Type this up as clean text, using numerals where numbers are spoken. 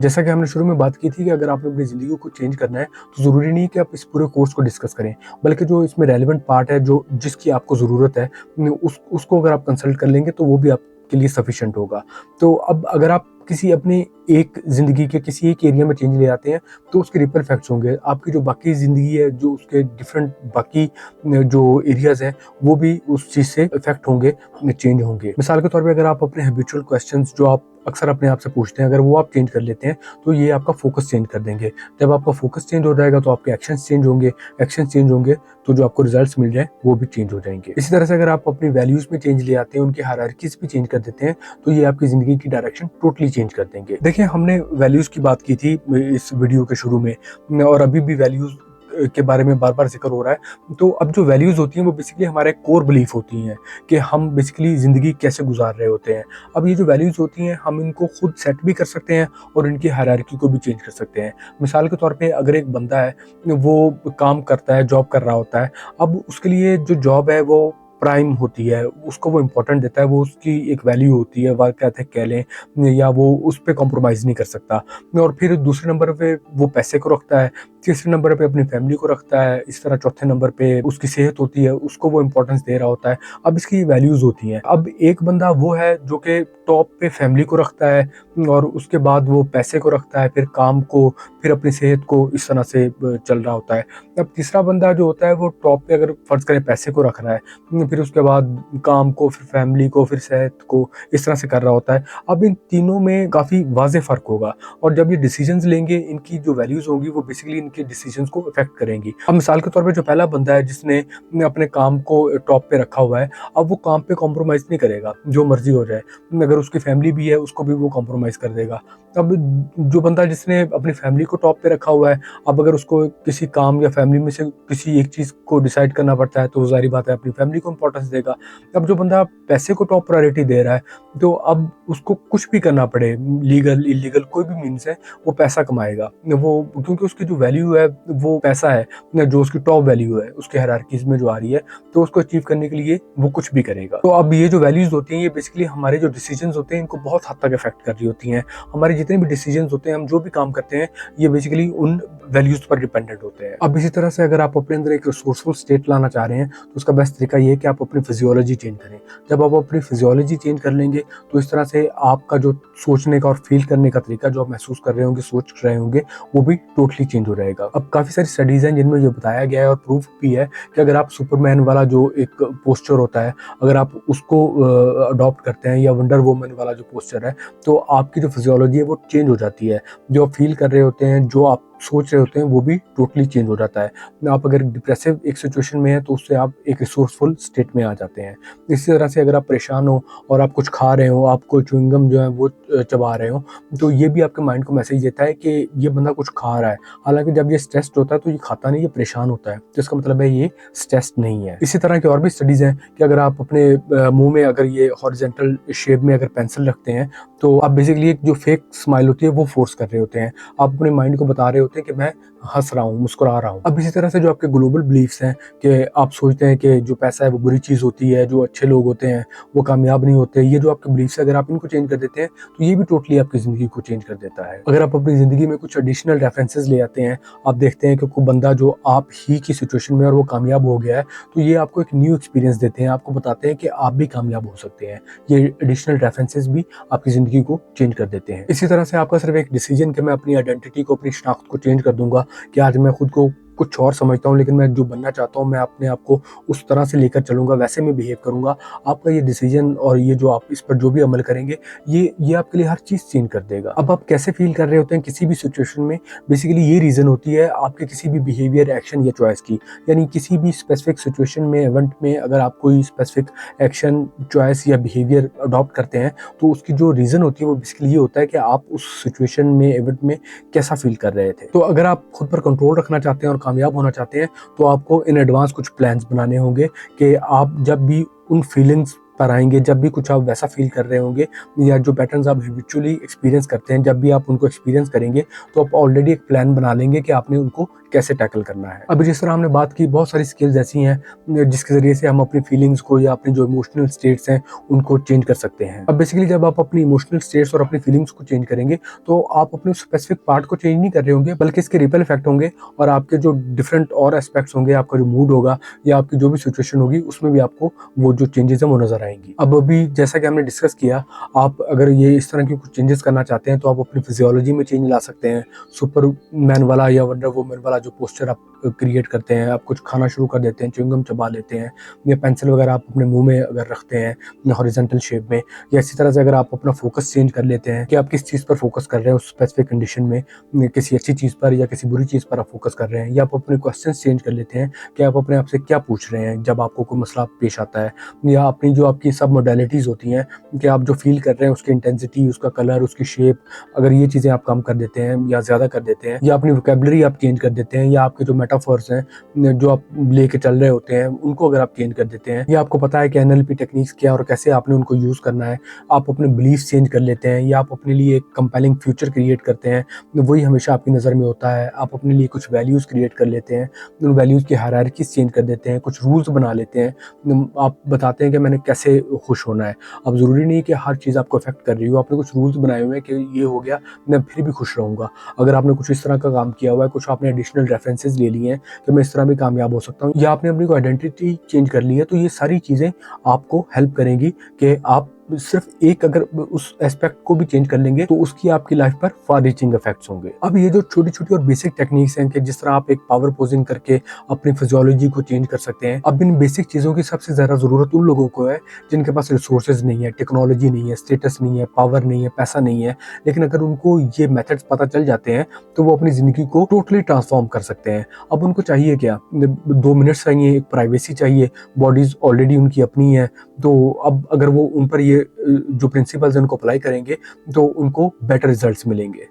जैसा कि हमने शुरू में बात की थी कि अगर आपने अपनी ज़िंदगी को चेंज करना है, तो ज़रूरी नहीं है कि आप इस पूरे कोर्स को डिस्कस करें, बल्कि जो इसमें रेलेवेंट पार्ट है, जो जिसकी आपको ज़रूरत है, उसको अगर आप कंसल्ट कर लेंगे, तो वो भी आपके लिए सफिशिएंट होगा। तो अब अगर आप किसी अपनी एक ज़िंदगी के किसी एक एरिया में चेंज ले आते हैं, तो उसके रिपल इफेक्ट्स होंगे। आपकी जो बाकी ज़िंदगी है, जो उसके डिफरेंट बाकी जो एरियाज़ हैं, वो भी उस चीज़ से इफेक्ट होंगे, चेंज होंगे। मिसाल के तौर पे अगर आप अपने हैबिचुअल क्वेश्चंस जो आप अक्सर अपने आप से पूछते हैं, अगर वो आप चेंज कर लेते हैं, तो ये आपका फोकस चेंज कर देंगे। जब आपका फोकस चेंज हो जाएगा, तो आपके एक्शंस चेंज होंगे, एक्शंस चेंज होंगे, तो जो आपको रिजल्ट्स मिल जाएँ, वो भी चेंज हो जाएँगे। इसी तरह से अगर आप अपनी वैल्यूज़ में चेंज ले आते हैं, उनकी हायरार्कीज़ भी चेंज कर देते हैं, तो ये आपकी ज़िंदगी की डायरेक्शन टोटली चेंज कर देंगे। देखिए, हमने वैल्यूज़ की बात की थी इस वीडियो के शुरू में, और अभी भी वैल्यूज़ के बारे में बार-बार ज़िक्र हो रहा है। तो अब जो वैल्यूज़ होती हैं, वो बेसिकली हमारे कोर बिलीफ होती हैं कि हम बेसिकली ज़िंदगी कैसे गुज़ार रहे होते हैं। अब ये जो वैल्यूज़ होती हैं, हम इनको खुद सेट भी कर सकते हैं और इनकी हायरार्की को भी चेंज कर सकते हैं। मिसाल के तौर पे अगर एक बंदा है, वो काम करता है, जॉब कर रहा होता है, अब उसके लिए जो जॉब है, वो प्राइम होती है, उसको वो इम्पोर्टेंट देता है, वो उसकी एक वैल्यू होती है, वर्क एथिक कह लें, या वो उस पे कॉम्प्रोमाइज़ नहीं कर सकता। और फिर दूसरे नंबर पे वो पैसे को रखता है, तीसरे नंबर पे अपनी फैमिली को रखता है, इस तरह चौथे नंबर पे उसकी सेहत होती है, उसको वो इम्पोर्टेंस दे रहा होता है। अब इसकी वैल्यूज़ होती हैं। अब एक बंदा वो है जो कि टॉप पे फैमिली को रखता है, और उसके बाद वो पैसे को रखता है, फिर काम को, फिर अपनी सेहत को, इस तरह से चल रहा होता है। अब तीसरा बंदा जो होता है, वो टॉप पे अगर फर्ज़ करें पैसे को रख रहा है, फिर उसके बाद काम को, फिर फैमिली को, फिर सेहत को, इस तरह से कर रहा होता है। अब इन तीनों में काफ़ी वाज़ेह फ़र्क होगा, और जब ये डिसीजंस लेंगे, इनकी जो वैल्यूज़ होंगी, वो बेसिकली इनके डिसीजंस को इफ़ेक्ट करेंगी। अब मिसाल के तौर पे जो पहला बंदा है, जिसने अपने काम को टॉप पे रखा हुआ है, अब वो काम पे कॉम्प्रोमाइज़ नहीं करेगा, जो मर्ज़ी हो जाए। अगर उसकी फैमिली भी है, उसको भी वो कॉम्प्रोमाइज़ कर देगा। अब जो बंदा जिसने अपनी फैमिली को टॉप पे रखा हुआ है, अब अगर उसको किसी काम या फैमिली में से किसी एक चीज़ को डिसाइड करना पड़ता है, तो ज़ाहिर बात है अपनी फैमिली को इम्पोर्टेंस देगा। अब जो बंदा पैसे को टॉप प्रायोरिटी दे रहा है, तो अब उसको कुछ भी करना पड़े, लीगल, इल्लीगल, कोई भी मीन्स है, वो पैसा कमाएगा। वो क्योंकि उसकी जो वैल्यू है, वो पैसा है, जो उसकी टॉप वैल्यू है, उसकी हायरार्कीज़ में जो आ रही है, तो उसको अचीव करने के लिए वो कुछ भी करेगा। तो अब ये जो वैल्यूज़ होती हैं, ये बेसिकली हमारे जो डिसीजंस होते हैं, इनको बहुत हद तक इफ़ेक्ट कर रही होती हैं। हमारे जितने भी डिसीजंस होते हैं, हम जो भी काम करते हैं, ये बेसिकली उन वैल्यूज़ पर डिपेंडेंट होते हैं। अब इसी तरह से अगर आप अपने अंदर एक रिसोर्सफुल स्टेट लाना चाह रहे हैं, तो उसका बेस्ट तरीका ये है कि आप अपनी फिजियोलॉजी चेंज करें। जब आप अपनी फिजियोलॉजी चेंज कर लेंगे, तो इस तरह से आपका जो सोचने का और फील करने का तरीका, जो आप महसूस कर रहे होंगे, सोच रहे होंगे, वो भी टोटली चेंज हो जाएगा। अब काफ़ी सारी स्टडीज़ हैं जिनमें ये बताया गया है, और प्रूफ भी है कि अगर आप सुपरमैन वाला जो एक पोस्चर होता है, अगर आप उसको अडॉप्ट करते हैं, या वंडर वुमन वाला जो पोस्चर है, तो आपकी जो फिजियोलॉजी है, वो चेंज हो जाती है। जो आप फील कर रहे होते हैं, जो आप सोच रहे होते हैं, वो भी टोटली चेंज हो जाता है। आप अगर डिप्रेसिव एक सिचुएशन में हैं, तो उससे आप एक रिसोर्सफुल स्टेट में आ जाते हैं। इसी तरह से अगर आप परेशान हो और आप कुछ खा रहे हो, आप कोई च्युइंगम जो है वो चबा रहे हो, तो ये भी आपके माइंड को मैसेज देता है कि ये बंदा कुछ खा रहा है। हालाँकि जब ये स्ट्रेस्ड होता है, तो ये खाता नहीं, ये परेशान होता है, तो इसका मतलब है ये स्ट्रेस्ड नहीं है। इसी तरह की और भी स्टडीज़ हैं कि अगर आप अपने मुँह में अगर ये हॉरिज़ॉन्टल शेप में अगर पेंसिल रखते हैं, तो आप बेसिकली एक जो फेक स्माइल होती है, वो फोर्स कर रहे होते हैं। आप अपने माइंड को बता रहे होते हैं कि मैं हँस रहा हूँ, मुस्कुरा रहा हूँ। अब इसी तरह से जो आपके ग्लोबल बिलीफ्स हैं कि आप सोचते हैं कि जो पैसा है वो बुरी चीज़ होती है, जो अच्छे लोग होते हैं वो कामयाब नहीं होते। ये जो आपके बिलीफ्स हैं, अगर आप इनको चेंज कर देते हैं, तो ये भी टोटली आपकी ज़िंदगी को चेंज कर देता है। अगर आप अपनी ज़िंदगी में कुछ एडिशनल रेफरेंसेस ले आते हैं, आप देखते हैं कि कोई बंदा जो आप ही की सिचुएशन में और वो कामयाब हो गया है, तो ये आपको एक न्यू एक्सपीरियंस देते हैं, आपको बताते हैं कि आप भी कामयाब हो सकते हैं। ये एडिशनल रेफरेंसेस भी आपकी ज़िंदगी को चेंज कर देते हैं। इसी तरह से आपका सिर्फ एक डिसीजन कि मैं अपनी आइडेंटिटी को, अपनी शनाख्त को चेंज कर दूँगा, कि आज मैं खुद को कुछ और समझता हूँ, लेकिन मैं जो बनना चाहता हूँ, मैं अपने आप को उस तरह से लेकर चलूँगा, वैसे मैं बिहेव करूँगा। आपका ये डिसीजन और ये जो आप इस पर जो भी अमल करेंगे, ये आपके लिए हर चीज़ चेंज कर देगा। अब आप कैसे फ़ील कर रहे होते हैं किसी भी सिचुएशन में, बेसिकली ये रीज़न होती है आपके किसी भी बिहेवियर, एक्शन या चॉइस की। यानी किसी भी स्पेसिफिक सिचुएशन में, इवेंट में अगर आप कोई स्पेसिफिक एक्शन, चॉइस या बिहेवियर अडॉप्ट करते हैं, तो उसकी जो रीज़न होती है, वो बेसिकली ये होता है कि आप उस सिचुएशन में, इवेंट में कैसा फ़ील कर रहे थे। तो अगर आप खुद पर कंट्रोल रखना चाहते हैं और कामयाब होना चाहते हैं, तो आपको इन एडवांस कुछ प्लान्स बनाने होंगे कि आप जब भी उन फीलिंग्स पर आएँगे, जब भी कुछ आप वैसा फ़ील कर रहे होंगे, या जो पैटर्न्स आप हैबिचुअली एक्सपीरियंस करते हैं, जब भी आप उनको एक्सपीरियंस करेंगे, तो आप ऑलरेडी एक प्लान बना लेंगे कि आपने उनको कैसे टैकल करना है। अभी जिस तरह हमने बात की, बहुत सारी स्किल्स ऐसी हैं जिसके ज़रिए से हम अपनी फीलिंग्स को या अपनी जो इमोशनल स्टेट्स हैं उनको चेंज कर सकते हैं। अब बेसिकली जब आप अपनी इमोशनल स्टेट्स और अपनी फीलिंग्स को चेंज करेंगे तो आप अपने स्पेसिफिक पार्ट को चेंज नहीं कर रहे होंगे, बल्कि इसके रिपल इफेक्ट होंगे और आपके जो डिफरेंट और एस्पेक्ट्स होंगे, आपका जो मूड होगा या आपकी जो भी सिचुएशन होगी उसमें भी आपको वो जो चेंजेस हैं वो नजर आएंगी। अब अभी जैसा कि हमने डिस्कस किया, आप अगर ये इस तरह की कुछ चेंजेस करना चाहते हैं तो आप अपनी फिजियोलॉजी में चेंज ला सकते हैं। सुपरमैन वाला या वंडर वुमन वाला जो पोस्चर आप क्रिएट करते हैं, आप कुछ खाना शुरू कर देते हैं, च्युइंगम चबा लेते हैं या पेंसिल वगैरह आप अपने मुंह में अगर रखते हैं हॉरिजॉन्टल शेप में, या इसी तरह से अगर आप अपना फोकस चेंज कर लेते हैं कि आप किस चीज़ पर फोकस कर रहे हैं उस स्पेसिफिक कंडीशन में, किसी अच्छी चीज़ पर या किसी बुरी चीज़ पर आप फोकस कर रहे हैं, या आप अपने क्वेश्चंस चेंज कर लेते हैं कि आप अपने आप से क्या पूछ रहे हैं जब आपको कोई मसला पेश आता है, या अपनी जो आपकी सब मोडालिटीज़ होती हैं कि आप जो फील कर रहे हैं उसकी इंटेंसिटी, उसका कलर, उसकी शेप, अगर ये चीज़ें आप कम कर देते हैं या ज़्यादा कर देते हैं, या अपनी वोकेबलरी आप चेंज कर देते हैं, या आपके जो मेटाफर्स हैं जो आप लेके चल रहे होते हैं उनको अगर आप चेंज कर देते हैं, या आपको पता है कि एनएलपी टेक्निक्स क्या और कैसे आपने उनको यूज़ करना है, आप अपने बिलीफ चेंज कर लेते हैं, या आप अपने लिए एक कंपेलिंग फ्यूचर क्रिएट करते हैं, वही हमेशा आपकी नज़र में होता है। आप अपने लिए कुछ वैल्यूज़ क्रिएट कर लेते हैं, उन वैल्यूज़ की हायरार्कीज़ चेंज कर देते हैं, कुछ रूल्स बना लेते हैं, आप बताते हैं कि मैंने कैसे खुश होना है। अब ज़रूरी नहीं कि हर चीज़ आपको अफेक्ट कर रही हो, आपने कुछ रूल्स बनाए हुए हैं कि ये हो गया मैं फिर भी खुश रहूँगा। अगर आपने कुछ इस तरह का काम किया हुआ है, कुछ आपने एडिशनल रेफरेंसेस ले लिए हैं कि मैं इस तरह भी कामयाब हो सकता हूँ, या आपने अपनी कोई आइडेंटिटी चेंज कर ली है, तो ये सारी चीज़ें आपको हेल्प करेंगी कि आप सिर्फ एक अगर उस एस्पेक्ट को भी चेंज कर लेंगे तो उसकी आपकी लाइफ पर फार रीचिंग इफेक्ट्स होंगे। अब ये जो छोटी छोटी और बेसिक टेक्निक्स हैं कि जिस तरह आप एक पावर पोजिंग करके अपनी फिजियोलॉजी को चेंज कर सकते हैं, अब इन बेसिक चीज़ों की सबसे ज़्यादा ज़रूरत उन लोगों को है जिनके पास रिसोर्सेज नहीं है, टेक्नोलॉजी नहीं है, स्टेटस नहीं है, पावर नहीं है, पैसा नहीं है, लेकिन अगर उनको ये मेथड्स पता चल जाते हैं तो वो अपनी ज़िंदगी को टोटली ट्रांसफॉर्म कर सकते हैं। अब उनको चाहिए क्या, 2 मिनट्स चाहिए, एक प्राइवेसी चाहिए, बॉडीज़ ऑलरेडी उनकी अपनी है, तो अब अगर वो उन पर ये जो प्रिंसिपल्स हैं उनको अप्लाई करेंगे तो उनको बेटर रिजल्ट्स मिलेंगे।